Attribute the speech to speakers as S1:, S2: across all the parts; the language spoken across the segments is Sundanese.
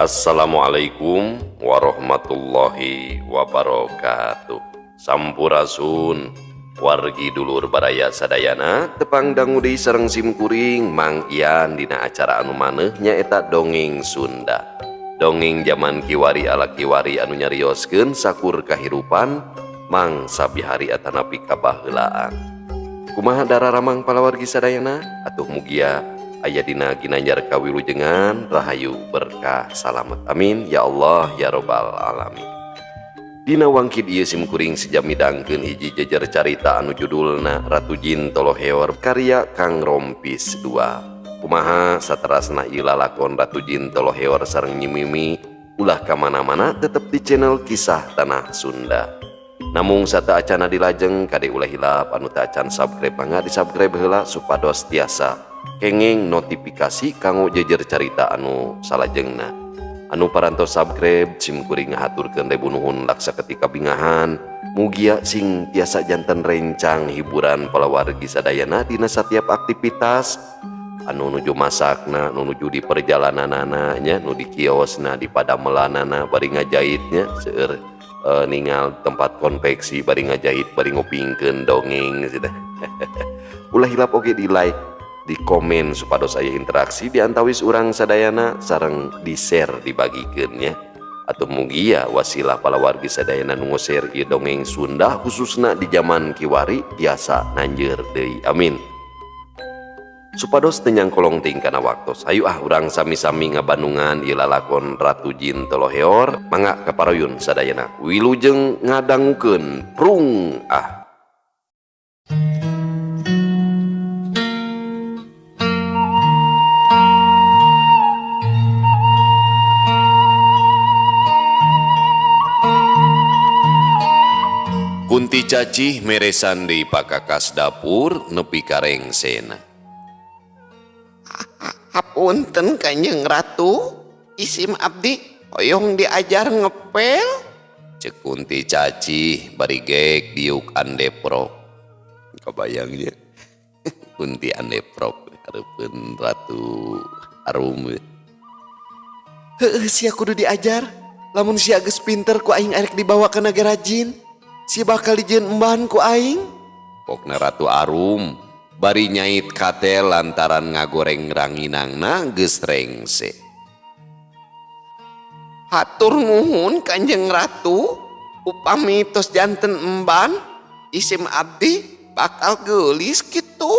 S1: Assalamualaikum warahmatullahi wabarakatuh. Sampurasun wargi dulur baraya sadayana tepang dangudi sareng simkuring Mang Ian dina acara anu maneh nyaeta dongeng Sunda. Dongeng zaman kiwari ala kiwari anu nyarioskeun sakur kahirupan mangsa bihari atanapi kabaheulaan. Kumaha dararamang palawargi sadayana atuh mugia aya dina ginanjar kawilujengan rahayu berkah salamet amin ya Allah ya robbal alamin. Dina wangkid ieu simkuring sejam midangkeun hiji jejer carita anu judulna Ratu Jin Toloheor karya Kang Rompis 2. Kumaha saterasna ieu lalakon Ratu Jin Toloheor sareng nyimimi ulah ka mana-mana tetep di channel Kisah Tanah Sunda. Namung sata acana dilajeng kade ulah hilap anu teu acan subscribe mangga di subscribe heula supados tiasa kenging notifikasi kanggo jejer carita anu salajengna. Anu parantos subscribe simkuring ngahaturkeun debu nuhun laksa ketika bingahan mugia sing tiasa janten rencang hiburan palawargi sadayana dina setiap aktivitas anu nuju masakna, anu nuju di perjalananana nya, nu di kiosna, di padamelanana bari ngajahitnya seueur ningal tempat konveksi bari ngajahit bari ngopingkeun dongeng cenah. Ulah hilap oge di like di komen supados aya interaksi di antawis urang sadayana sareng di share dibagikeun nya atuh mugia wasilah palawargi sadayana nu share ieu dongeng Sunda khususna di zaman kiwari tiasa nanjeur deui amin. Supados teu nyangkolong ting kana waktos hayu urang sami-sami ngabandungan ieu lalakon Ratu Jin Toloheor mangga kaparoyun sadayana wilujeng ngadangukeun prung Kunti cacih meresan di pakakas dapur nepi ka rengsena.
S2: Hapunten Kanjeng Ratu, isim abdi hoyong diajar ngepel.
S1: Cek Kunti cacih bari geek diuk andeprok. Kabayangnya Kunti andeprok hareupeun Ratu Arum.
S2: Heueuh sia kudu diajar, lamun sia geus pinter ku aing arek dibawa ka nagara jin. Si bakal dijieun emban ku aing.
S1: Pokna Ratu Arum bari nyait kate lantaran ngagoreng ranginangna geus rengse.
S2: Hatur nuhun Kanjeng Ratu, upami tos janten emban isim abdi bakal geulis kitu.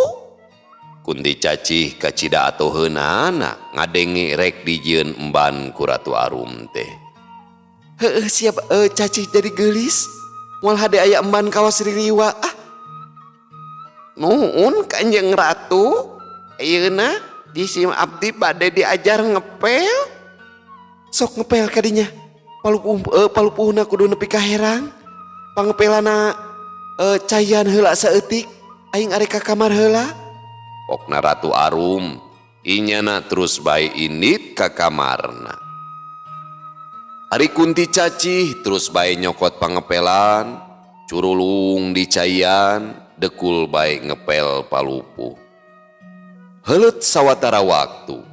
S1: Kunti cacih kacida atoheunana ngadenge rek dijieun emban ku Ratu Arum teh.
S2: Heueuh siap cacih jadi geulis. Moal hade aya emban kawas ririwa. Nuhun Kanjeng Ratu, ayeuna jisim abdi bade diajar ngepel. Sok ngepel kadinya. Palupuhna kudu nepi ka herang. Pangepelana cayan heula saeutik. Aing arek ka kamar heula.
S1: Pokna Ratu Arum inyana terus bae indit ka kamarna. Ari Kunti cacih terus bae nyokot pangepelan, curulung di cayan, dekul bae ngepel palupuh. Heuleut sawatara waktu,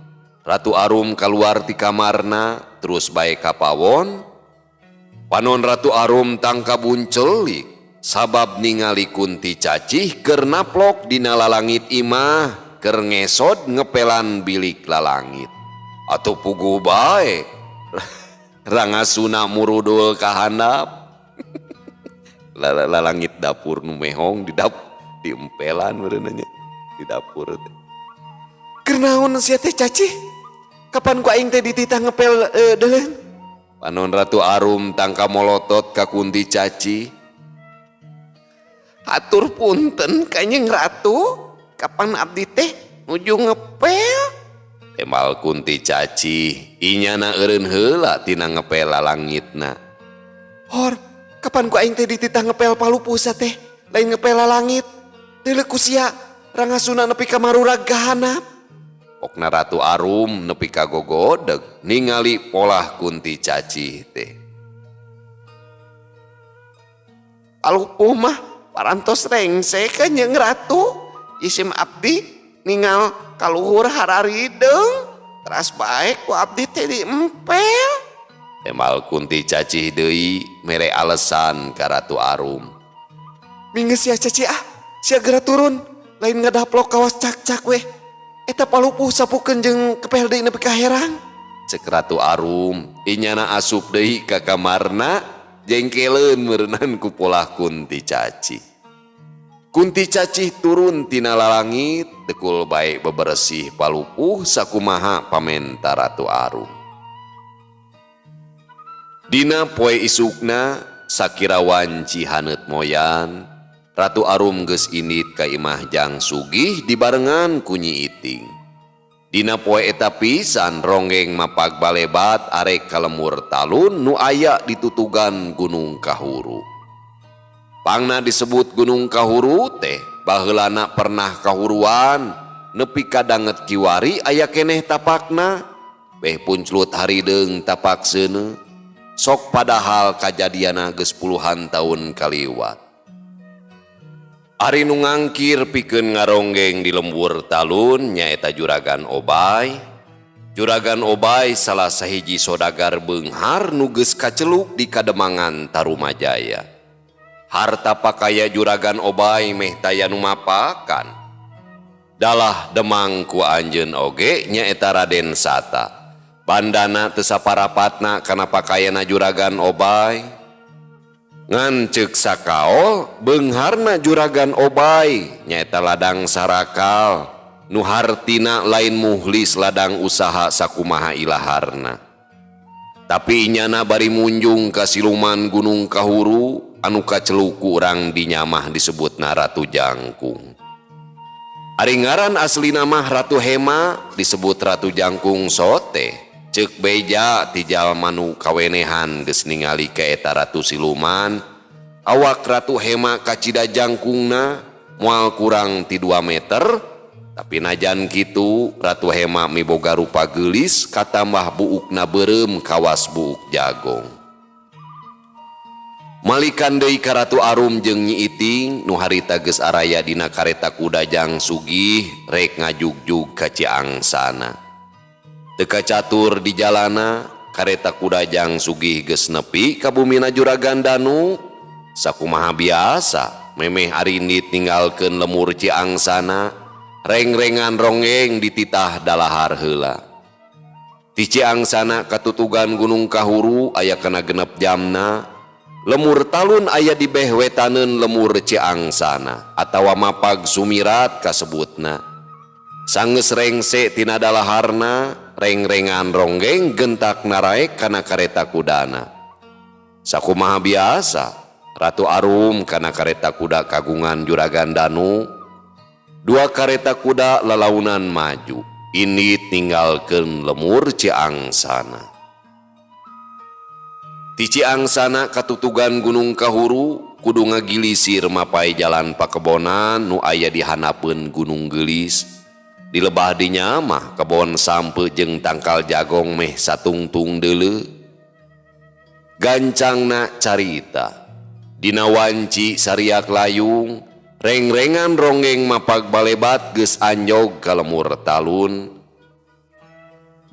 S1: Ratu Arum kaluar ti kamarna terus bae ka pawon. Panon Ratu Arum tangka buncelik sabab ningali Kunti cacih keur naplok dina lalangit imah keur ngesod ngepelan bilik lalangit. Atuh puguh bae rangasuna murudul ka handap. Lalangit dapur nu mehong di empelan meureunanya di dapur teh.
S2: Keur naon sia teh cacih? Kapan ku aing teh dititah ngepel deuleuh?
S1: Panon Ratu Arum tangka molotot ka Kunti cacih.
S2: Hatur punten Kanjeng Ratu, kapan abdi teh nuju ngepel?
S1: Temal Kunti cacih inyana eureun heula tina ngepel lalangitna.
S2: Hor, kapan ku aing teh dititah ngepel palupuh sa teh? Lain ngepel lalangit. Deuleuh ku sia rangasuna nepi ka marurag ka handap.
S1: Pokna Ratu Arum nepi ka gogodeg ningali polah Kunti cacih teh.
S2: Palupuh mah parantos rengse Kanjeng Ratu. Isim abdi ningal kaluhur hararideng. Teras baik ku abdi teh diempel.
S1: Temal Kunti cacih deui mere alesan ka Ratu Arum.
S2: Minggeus sia caci sia geura turun. Lain ngadaplok kawas cak-cak weh. Eta palupuh sapukeun jeung kepel deui nepi ka herang.
S1: Cek Ratu Arum, inyana asup deui ka kamarna, jengkeleun meureunan ku polah Kunti cacih. Kunti cacih turun tina lalangit, tekul bae beberesih palupuh sakumaha pamenta Ratu Arum. Dina poe isukna, sakira wanci haneut moyan, Ratu Arum geus indit ka imah Jang Sugih dibarengan ku Nyi Iting. Dina poe eta pisan ronggeng mapag balebat arek ka lemur talun nu aya di tutugan Gunung Kahuru. Pangna disebut Gunung Kahuru teh baheulana pernah kahuruan nepi ka danget kiwari aya keneh tapakna beh punclut harideung tapak seuneu sok padahal kajadiana geus puluhan taun kaliwat. Ari nu ngangkir pikeun ngaronggeng di lembur talun nyaeta Juragan Obay. Juragan Obay salah sahiji sodagar beunghar nu geus kaceluk di Kademangan Tarumajaya. Harta pakaya Juragan Obay meh taya nu mapakan. Dalah demang ku anjeun oge nyaeta Raden Sata. Bandana teu saparapatna kana pakayana Juragan Obay. Ngan ceuk sakaol beungharna Juragan Obay nyaeta ladang sarakal nu hartina lain muhlis ladang usaha sakumaha ilaharna. Tapi inyana bari munjung ka siluman Gunung Kahuru anu kaceluku urang dinyamah disebutna Ratu Jangkung. Ari ngaran asli nama Ratu Hema disebut Ratu Jangkung sote. Ceuk beja ti jalma nu kawenehan geus ningali ka eta ratu siluman. Awak Ratu Hema kacida jangkungna moal kurang ti 2 meter. Tapi najan kitu Ratu Hema miboga rupa geulis katambah buukna beureum kawas buuk jagong. Malikan deui ka Ratu Arum jeung Nyi Iting nu harita geus araya dina kareta kuda Jang Sugih rek ngajugjug ka Ciangsana. Teu kacatur di jalana kareta kuda Jang Sugih geus nepi ka bumina Juragan Danu. Sakumaha biasa memeh ari indit ninggalkeun lemur Ciangsana reng-rengan ronggeng dititah dalahar heula. Ti Ciangsana katutugan Gunung Kahuru aya kana genep jamna. Lemur talun aya di beh wetaneun lemur Ciangsana atawa mapag sumirat kasebutna. Sanggeus rengse tina dalaharna reng-rengan ronggeng gentak naraek kana kareta kudana. Sakumaha biasa Ratu Arum kana kareta kuda kagungan Juragan Danu. 2 kareta kuda lalaunan maju indit ninggalkeun lemur Ciangsana. Ti Ciangsana katutugan Gunung Kahuru kudu ngagilisir mapai jalan pakebonan nu aya di hanapeun Gunung Geulis. Di lebah dinya mah kebon sampe jeung tangkal jagong meh satungtung deuleu. Gancangna carita dina wanci sariak layung reng-rengan ronggeng mapag balebat geus anjog ka lemur talun.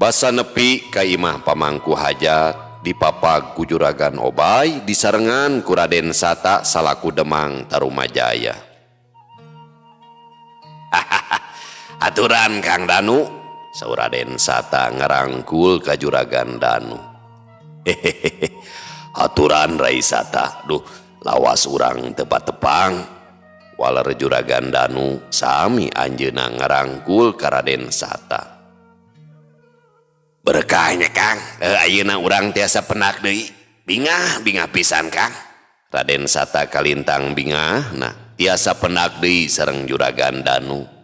S1: Basa nepi ka imah pamangku hajat dipapag ku Juragan Obay disarengan ku Raden Sata salaku Demang Tarumajaya. Aturan Kang Danu, saur Raden Sata ngarangkul ka Juragan Danu. Hehehe, aturan Rai Sata, duh lawas urang tepat-tepang. Waler Juragan Danu sami anjeunna ngarangkul ka Raden Sata. Berkahnya Kang, ayeuna urang tiasa penak deui. Bingah pisan Kang. Raden Sata kalintang bingah, nah tiasa penak deui sareng Juragan Danu.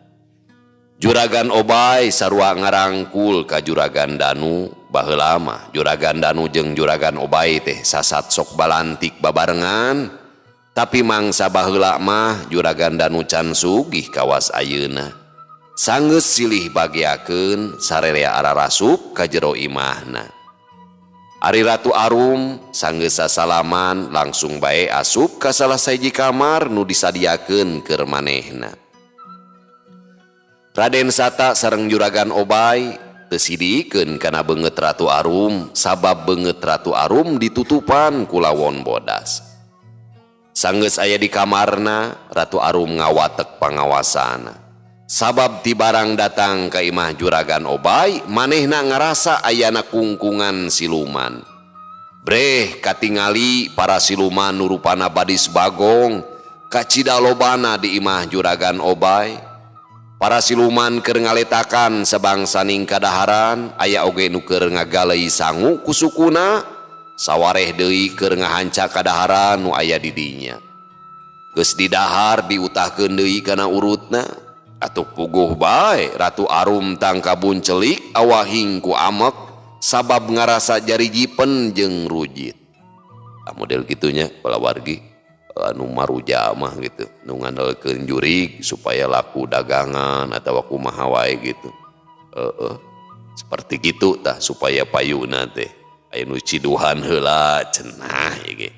S1: Juragan Obay sarua ngarangkul ka Juragan Danu, baheula mah Juragan Danu jeung Juragan Obay teh sasat sok balantik babarengan. Tapi mangsa baheula mah Juragan Danu can sugih kawas ayeuna. Sanggeus silih bagiakeun sarerea ararasup ka jero imahna. Ari Ratu Arum sanggeus sasalaman langsung bae asup ka salah sahiji kamar nu disadiakeun keur manehna. Raden Sata sareng Juragan Obay tesidikeun kana beungeut Ratu Arum sabab beungeut Ratu Arum ditutupan ku lawon bodas. Sanggeus aya di kamarna, Ratu Arum ngawatek pangawasana. Sabab ti barang datang ka imah juragan Obay, manehna ngarasa ayana kungkungan siluman. Breh katingali para siluman nurupana badis bagong, kacida lobana di imah juragan Obay. Para siluman keur ngaletakan sabangsaning kadaharan, aya oge nu keur ngagalei sangu ku sukuna, sawareh deui keur ngahanca kadaharan nu aya di dinya. Geus didahar diutahkeun deui kana urutna, atuh puguh bae Ratu Arum tangka buncelik awahing ku amek sabab ngarasa jari jipen jeung rujit. Model gitunya pala wargi anu maruja mah gitu, nu ngandelkeun jurig supaya laku dagangan atau kumaha wae gitu. Seperti gitu tah supaya payuna teh aya nu ciduhan heula cenah ya ge.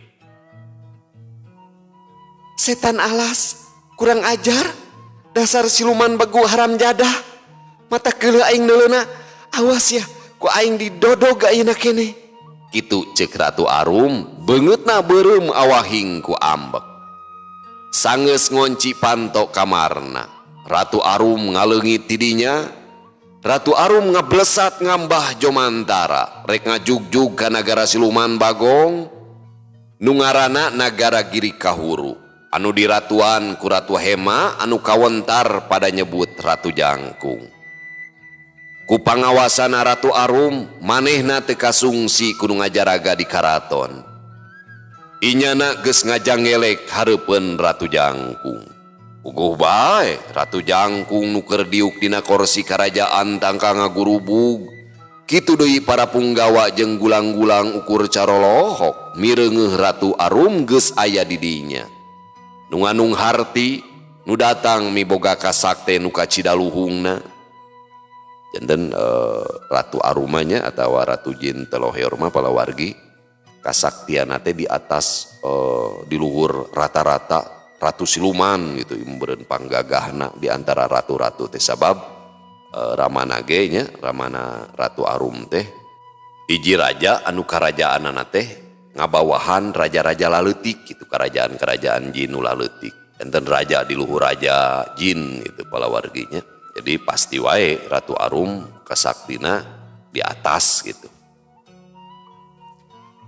S2: Setan alas, kurang ajar, dasar siluman begu haram jadah. Mata keuleuh aing neuleuna, awas ya, ku aing didodog ayeuna keneh.
S1: Kitu ceuk Ratu Arum, beungeutna beureum awahing ku ambek. Sanggeus ngonci panto kamarna, Ratu Arum ngaleungit ti dinya. Ratu Arum ngablesat ngambah jomantara, rek ngajugjug ka nagara siluman bagong, nu ngaranna nagara Giri Kahuru, anu diratuan ku Ratu Hema anu kawentar pada nyebut Ratu Jangkung. Ku pangawasana Ratu Arum, manehna teu kasungsi kudu ngajaraga di karaton. Inyana geus ngajangelek hareupeun Ratu Jangkung. Puguh bae Ratu Jangkung nu keur diuk dina kursi karajaan tangka ngagurubug. Kitu deui para punggawa jeung gulang-gulang ukur carolohok mireungeuh Ratu Arum geus aya di dinya. Nu nganung harti nu datang miboga kasakte nu kacidaluhungna. Janten Ratu Arumanya atau Ratu Jin Teloheor mah pala wargi kasaktiana teh di atas di luhur rata-rata ratu siluman gitu, memberen panggagahna di antara ratu-ratu teh sabab ramana ge nya ramana Ratu Arum teh hiji raja anu karajaanana teh ngabawahan raja-raja laleutik gitu, kerajaan-kerajaan jin nu laleutik. Janten raja di luhur raja jin gitu pala warginya. Jadi pasti wae Ratu Arum kasaktina di atas gitu.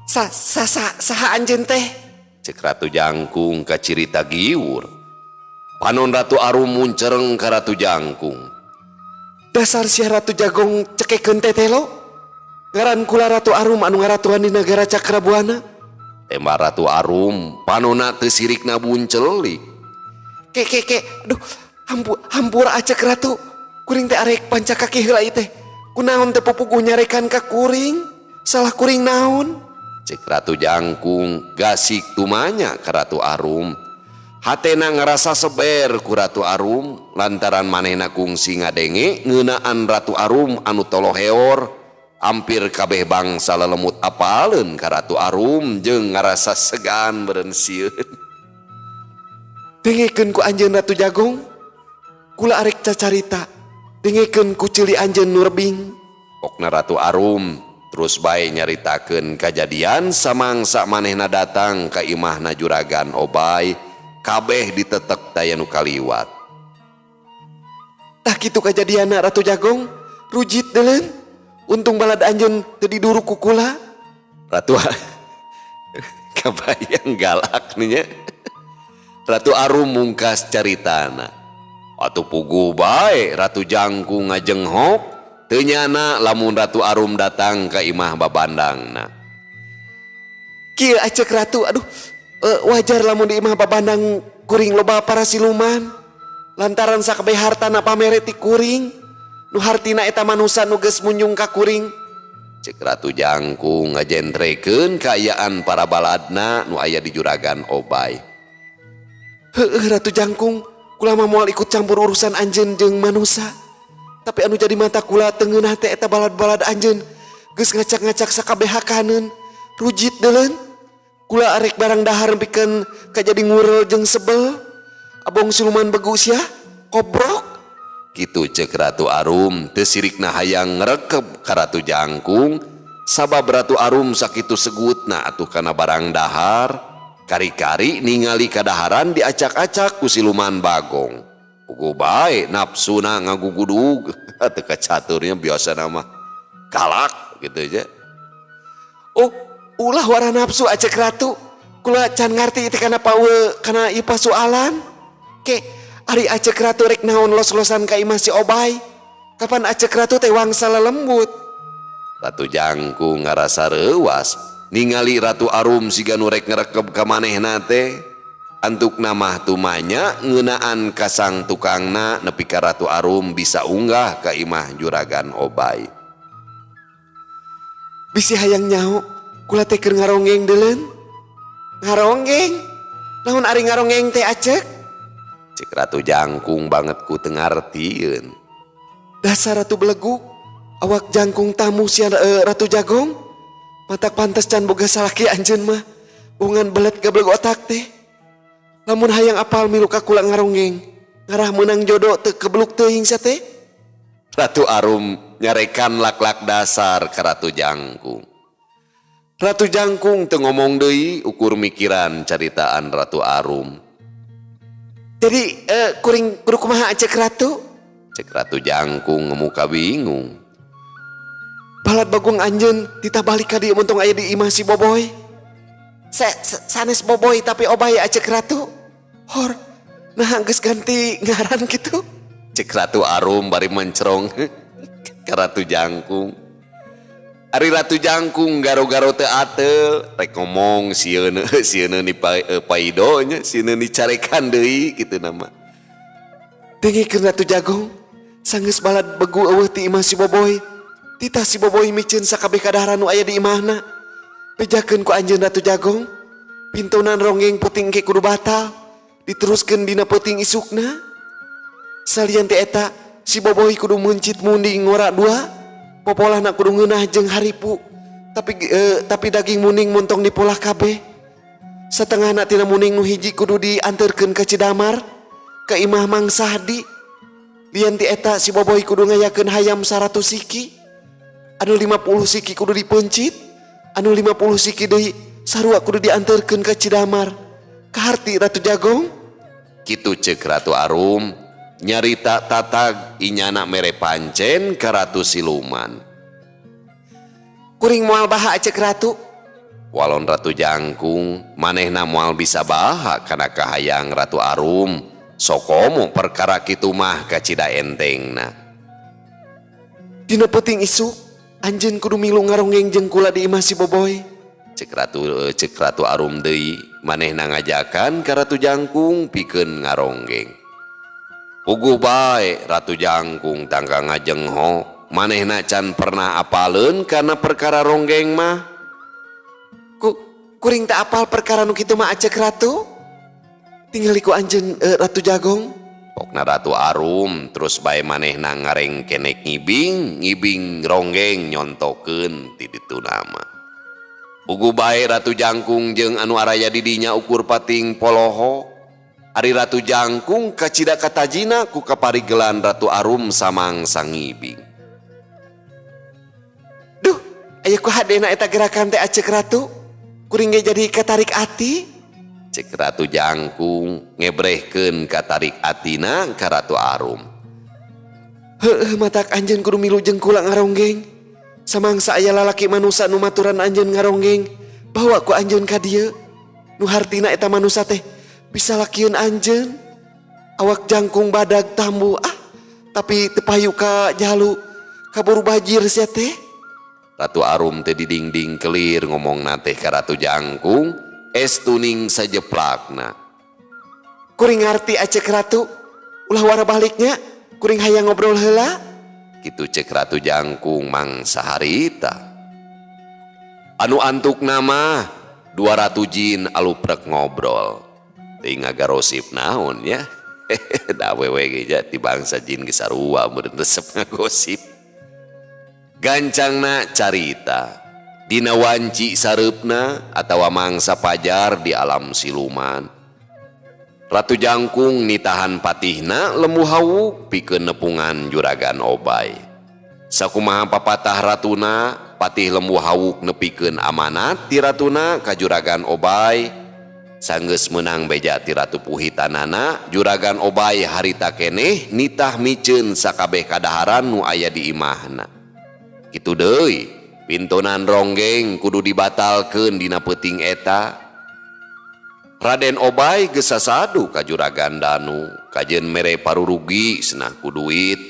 S2: Saha anjeun teh?
S1: Cek Ratu Jangkung ka cirita giur. Panon Ratu Arum muncereng ka Ratu Jangkung.
S2: Dasar sia Ratu Jagong cekekeun teteh lo? Ngaran kula Ratu Arum anu ngaratuan di negara Cakrabuana.
S1: Tembak Ratu Arum, panonna teu sirikna buncelik.
S2: Aduh, hampura acek Ratu. Kuring teh arek panca kaki heula ieu teh. Kunaon teh pupuguh nyarekan ka kuring? Salah kuring naon?
S1: Cek Ratu Jangkung gasik tumanya ka Ratu Arum. Hatena ngerasa seber ku Ratu Arum lantaran manehna kungsi ngadenge ngeunaan Ratu Arum anu toloheor. Hampir kabeh bangsa lelemut apaleun ka Ratu Arum jeung ngarasa segan beureun sieun.
S2: Dengekeun ku anjeun Ratu Jagong. Kula arek cacarita. Dengekeun ku ceuli anjeun nurbing.
S1: Pokna Ratu Arum terus bae nyaritakeun kajadian samangsa manehna datang ka imahna juragan Obay, kabeh ditetek daya nu kaliwat.
S2: Tah kitu kajadianna Ratu Jagong, rujit deuleun. Untung balad anjeun teu diduruk ku kula.
S1: Ratu kabayang galak nya. Ratu Arum mungkas caritana. Atuh puguh bae Ratu Jangkung ngajenghok, teu nyana lamun Ratu Arum datang ka imah babandangna.
S2: Kieu acek Ratu, aduh, wajar lamun di imah babandang kuring loba para siluman. Lantaran sakabeh hartana pamere ti kuring, nu hartina eta manusa nu geus munjung ka kuring.
S1: Cek Ratu Jangkung ngajentrekeun kaayaan para baladna nu aya di juragan Obay.
S2: Heueuh Ratu Jangkung, kula mah moal ikut campur urusan anjeun jeung manusa. Tapi anu jadi mata kula teu ngeunah teh eta balad-balad anjeun geus ngacak-ngacak sakabehakaneun. Rujit deuleun. Kula arek barang dahar pikeun ka jadi ngurel jeung sebel. Abong siluman begu sia, kobrok.
S1: Kitu cek Ratu Arum teu sirikna hayang ngrekeb ka Ratu Jangkung sabab Ratu Arum sakitu segutna atuh kana barang dahar kari-kari ningali kadaharan diacak-acak ku siluman Bagong. Ugu bae nafsuna ngagugudug teu kacaturnya biasa nama galak gitu aja.
S2: Oh, ulah wara nafsu acek ratu. Kula can ngarti itu kana pawe kana ieu pasoalan. Ke ari acek ratu rek naon los-losan ka imah si Obay. Kapan acek ratu teh wangsa lembut.
S1: Ratu Jangkung ngarasa reuas ningali Ratu Arum siga nu rek ngrekeb ka manehna teh. Antuk namah tumanya ngeunaan ka sang tukangna nepi ka Ratu Arum bisa unggah ka imah juragan Obay.
S2: Bisi hayang nyaho, kula teh keur ngarongeng deuleun. Ngarongeng? Naon ari ngarongeng teh acek?
S1: Cek Ratu Jangkung banget ku teu ngartieun.
S2: Dasar ratu beleguk, awak jangkung tamu si Ratu Jagong. Matak pantes can boga salaki anjeun mah. Bungan belet gablek otak teh. Lamun hayang apal milu ka kula ngarongeng. Ngarah meunang jodoh teu kebluk teuing sa teh.
S1: Ratu Arum nyarekan lak-lak dasar ka Ratu Jangkung. Ratu Jangkung teu ngomong deui ukur mikiran caritaan Ratu Arum.
S2: Jadi kuring kudu kumaha acek ratu?
S1: Cek Ratu Jangkung ngemuka bingung.
S2: Balat Bagong anjeun ditabalik ka dieu muntong aya di imah si Boboy. Sanes Boboy tapi Obay acek ratu. Hor, nah geus ganti ngaran gitu.
S1: Cek Ratu Arum bari mencerong ka Ratu Jangkung. Ari Ratu Jangkung garo-garo teu ateul rek ngomong sieun ni paidonya sieun dicarekan deui kitu nama.
S2: Dengikeun Ratu Jagong, sanggeus balad begu eueuh ti imah si Boboy. Titah si Boboy micieun sakabeh kadaharan nu aya di imahna. Bejakeun ku anjeun Ratu Jagong, pintunan ronggeng peuting ge kudu batal, diteruskeun dina peuting isukna. Salian ti eta si Boboy kudu muncit munding ngora dua. Popolahna kudu ngeunah jeung haripu. Tapi daging muning muntong dipolah kabeh. Satengahna tina muning nu hiji kudu dianterkeun ka Cidamar, ka imah Mang Sahdi. Lian ti eta si Boboy kudu ngayakeun hayam 100 siki. Anu 50 siki kudu dipencit, anu 50 siki deui sarua kudu dianterkeun ka Cidamar. Kaharti Ratu Jagong?
S1: Kitu ceuk Ratu Arum nyarita tatag inyana mere pancen ka Ratu Siluman.
S2: Kuring moal baha acek ratu?
S1: Walon Ratu Jangkung manehna moal bisa baha kana kahayang Ratu Arum sokomo perkara kitu mah ka cida entengna.
S2: Dina peuting isuk anjeun kudu milu ngaronggeng jeung kula di imah si Boboy.
S1: Cek Ratu Arum deui manehna ngajakan ka Ratu Jangkung pikeun ngaronggeng. Ugu bae Ratu Jangkung tangka ngajengho manehna can pernah apaleun kana perkara ronggeng mah.
S2: Kuring tak apal perkara nu kitu mah acek ratu? Tingali ku anjeun Ratu Jagong.
S1: Pokna Ratu Arum terus bae manehna ngareng kenek ngibing ronggeng nyontokeun ti ditu nama. Ugu bae Ratu Jangkung jeung anu araya di dinya ukur pating poloho. Ari Ratu Jangkung kacida katajina ku kaparigelan Ratu Arum samang sangibing.
S2: Duh, aya ku hadena eta gerakan teh acek ratu. Kuring ge jadi katarik ati.
S1: Cek Ratu Jangkung ngebrehkeun katarik atina ka Ratu Arum.
S2: Heueuh matak anjeun kudu milu jeung kula ngaronggeng. Samangsa aya lalaki manusa nu maturan anjeun ngaronggeng, bawa ku anjeun ka dieu. Nu hartina eta manusa teh bisa lakieun anjeun. Awak jangkung badag tambu tapi teu payu ka jalu kaburu bajir sia teh.
S1: Ratu Arum teh didingding kelir ngomongna teh ka Ratu Jangkung estuning sajeplakna.
S2: Kuring ngarti acek ratu, ulah wara baliknya kuring hayang ngobrol heula.
S1: Kitu cek Ratu Jangkung mangsa harita. Anu antuk nama 200 jin aluprek ngobrol. Teu ngagarosip naon ya. Da wewe geja ti bangsa jin ge sarua meureun resep ngagosip. Gancangna carita dina wanci sareupna atawa mangsa pajar di alam siluman. Ratu Jangkung nitahan patihna lembu hawuk pikeun nepungan juragan Obay. Sakumaha papatah ratuna, patih lembu hawuk nepikeun amanat ti ratuna ka juragan Obay. Sanggeus meunang beja ti Ratu Puhitanana, juragan Obay harita keneh nitah miceun sakabeh kadaharan nu aya di imahna. Kitu deui, pintonan ronggeng kudu dibatalkeun dina peuting eta. Raden Obay geus sasadu ka juragan Danu, kajeun mere parurugi cenah ku duit.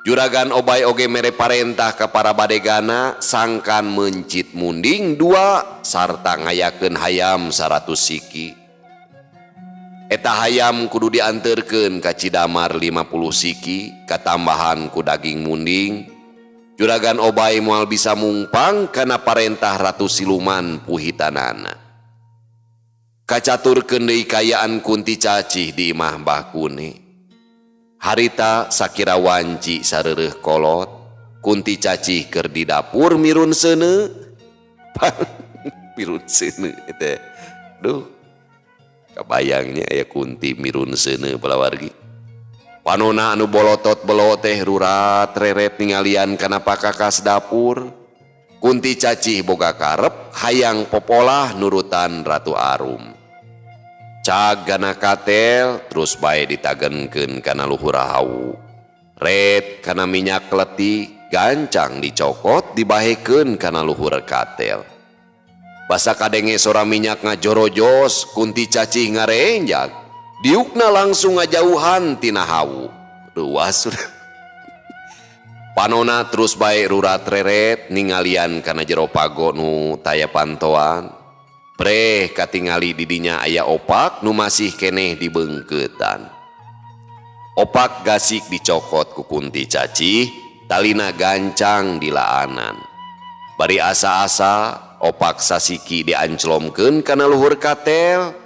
S1: Juragan Obay oge mere parentah ka para badegana sangkan mencit munding 2 sarta ngayakeun hayam 100 siki. Eta hayam kudu dianterkeun ka Cidamar 50 siki katambahan ku daging munding. Juragan Obay moal bisa mungpang kana parentah Ratu Siluman Puhitanana. Kacaturkeun deui kayaan Kunti Cacih di imah Mbah Kune. Harita sakira wanci sareureuk kolot, Kunti Cacih keur di dapur mirun seuneu. Mirun seuneu eta. Duh. Kabayangnya aya Kunti mirun seuneu balawargi. Panona anu bolotot belot teh rurat reret ningalian kana pakakas dapur. Kunti Cacih boga karep hayang popolah nurutan Ratu Arum. Cagana katel terus bae ditagenkeun kana luhur hawu. Ret kana minyak leti gancang dicokot dibahekeun kana luhur katel. Basa kadenge sora minyak ngajorojos, Kunti Cacih ngarenjak. Diukna langsung ngajauhan tina hawu. Ruas Panona terus bae rurat reret ningalian kana jero pago nu taya pantoan. Breh katingali didinya aya opak nu masih keneh dibeungkeutan. Opak gasik dicokot ku Kunti Cacih, talina gancang dilaanan. Bari asa-asa opak sasiki dianclomkeun kana luhur katel.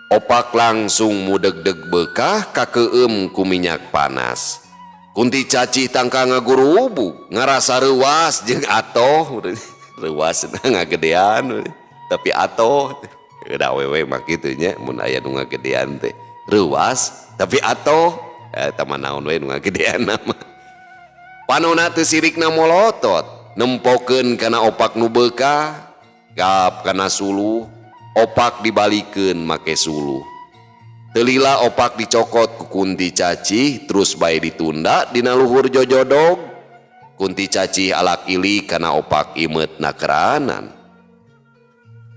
S1: Opak langsung mudeg-deg bekah kakeueum ku minyak panas. Kunti Cacih tangka ngagurubuk, ngarasa reuas jeung atoh. Reuas ngagedean, tapi atoh. Da wewe mah kitu nya, mun aya nu ngagedean teh. Reuas tapi atoh. Eta mah naon we nu ngagedean mah. Panonna teu sirikna molotot, nempokeun kana opak nu bekah, gap kana suluh. Opak dibalikeun make suluh. Telila opak dicokot ku Kunti Cacih terus bae ditunda dina luhur jojodog. Kunti Cacih alak ili kana opak imeutna keranan.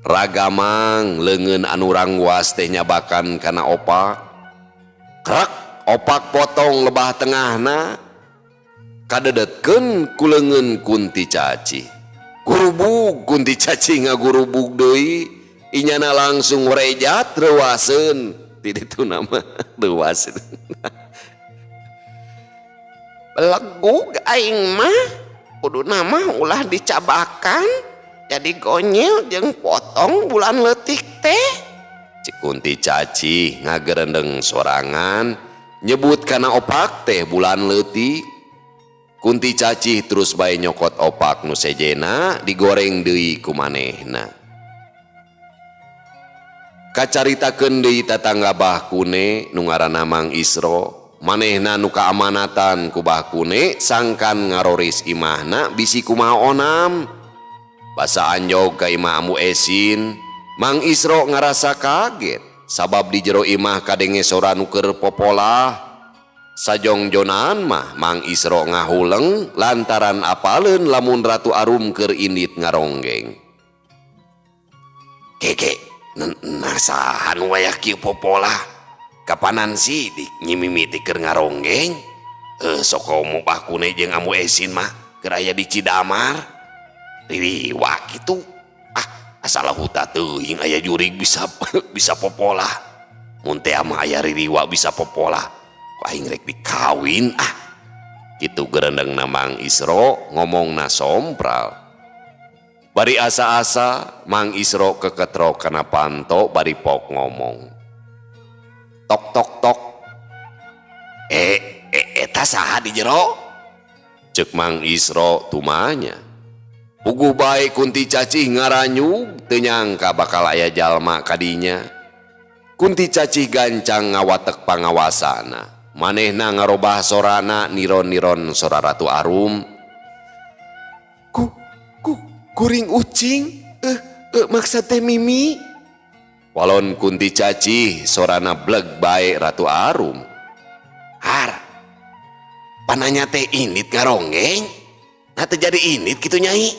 S1: Ragamang leungeun anu rangwas teh nyabakan kana opak. Krak opak potong lebah tengahna. Kadedetkeun ku leungeun Kunti Cacih. Gurubug Kunti Cacih ngagurubug deui. Inyana langsung rejat reuaseun ti ditu nama reuaseun.
S2: Belegug aing mah kudu nama ulah dicabakan jadi gonyel jeung potong bulan leutik teh.
S1: Cik Kunti Cacih ngagerendeng sorangan nyebut kana opak teh bulan leutik. Kunti Cacih terus bae nyokot opak nu sejena digoreng deui ku manehna. Kacaritakeun deui tatangga Mbah Kune nu ngaranna Mang Isro, manehna nu kaamanatan ku Mbah Kune sangkan ngaroris imahna bisi kumaha onam. Basa anjog ka imah Amu Esin, Mang Isro ngarasa kaget sabab di jero imah kadenge sora nu keur popolah. Sajongjonan mah Mang Isro ngahuleng lantaran apaleun lamun Ratu Arum keur indit ngaronggeng.
S2: Keke nasahan waya kieu popolah. Kapanan sih nyimimiti keur ngaronggeng? Sok komo Mbah Kune jeung Amu Esin mah keur aya di Cidamar. Ririwa kitu. Asal huta teuing aya jurig bisa popolah. Mun teh mah aya ririwa bisa popolah. Ku aing rek dikawin Kitu gerendengna Mang Isro ngomongna sompral. Bari asa-asa Mang Isro keketrok kana panto bari pok ngomong. Tok tok tok. Eta saha di jero? Cek Mang Isro tumanya. Puguh bae Kunti Cacih ngaranyug teu nyangka bakal aya jalma kadinya.
S1: Kunti cacih gancang ngawatek pangawasana. Manehna ngarobah sorana niron-niron sora Ratu Arum.
S2: Kuring ucing? Maksud teh Mimi?
S1: Walon Kunti cacih sorana bleg bae Ratu Arum.
S2: Har, pananya teh init ngaronggeng? Nah terjadi init gitu Nyai?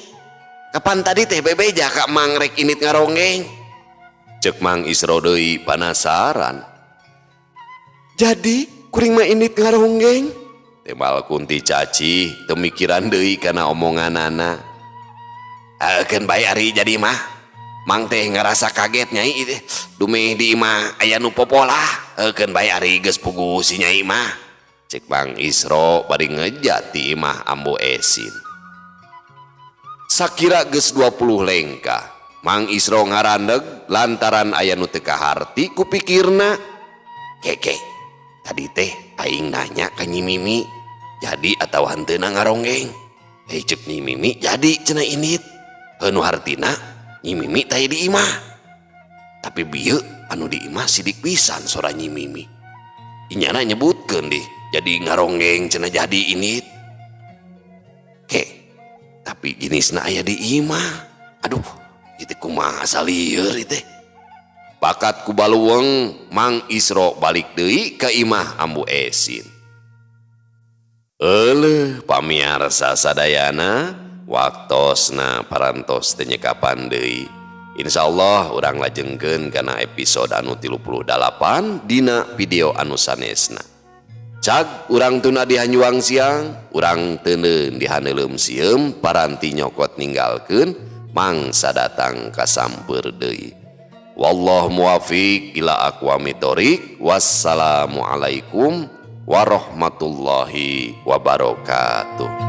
S2: Kapan tadi teh bebeja kak mangrek init ngaronggeng?
S1: Cek Mang Isro deui panasaran.
S2: Jadi kuring mah init ngaronggeng?
S1: Tembal Kunti cacih temikiran deui kana omonganana.
S2: Akeun bae ari jadi mah. Mang teh ngerasa kaget Nyai. Dumeh di imah aya nu popolah. Akeun bae ari geus puguh si Nyai mah.
S1: Cek Mang Isro bari ngejat di imah Ambu Esin. Sakira geus 20 lengkah. Mang Isro ngarandeg lantaran aya nu teu kaharti ku pikirna.
S2: Keke, tadi teh aing nanya ka Nyi Mimi, jadi atawa hanteuna ngaronggeng. Cek Nyi Mimi jadi cenah init. Heuh hartina Nyi Mimi teh di imah. Tapi bieu anu di imah sidik pisan sora Nyi Mimi. Inyana nyebutkeun deh jadi ngaronggeng cenah jadi init. Tapi jenisna aya di imah. Aduh, itu kumaha salieur itu.
S1: Bakat ku baluweung Mang Isro balik deui ka imah Ambu Esin. Euleuh pamiarsa sadayana, waktosna parantos teu nyekapan deui. Insyaallah urang lajengkeun kana episode anu 38 dina video anu sanesna. Cag urang tuna dihanjuang siang, urang teuneun dihaneuleum sieum paranti nyokot ninggalkeun mangsa datang kasamper deui. Wallahu muwaffiq ila aqwamit thoriq. Wassalamualaikum warahmatullahi wabarakatuh.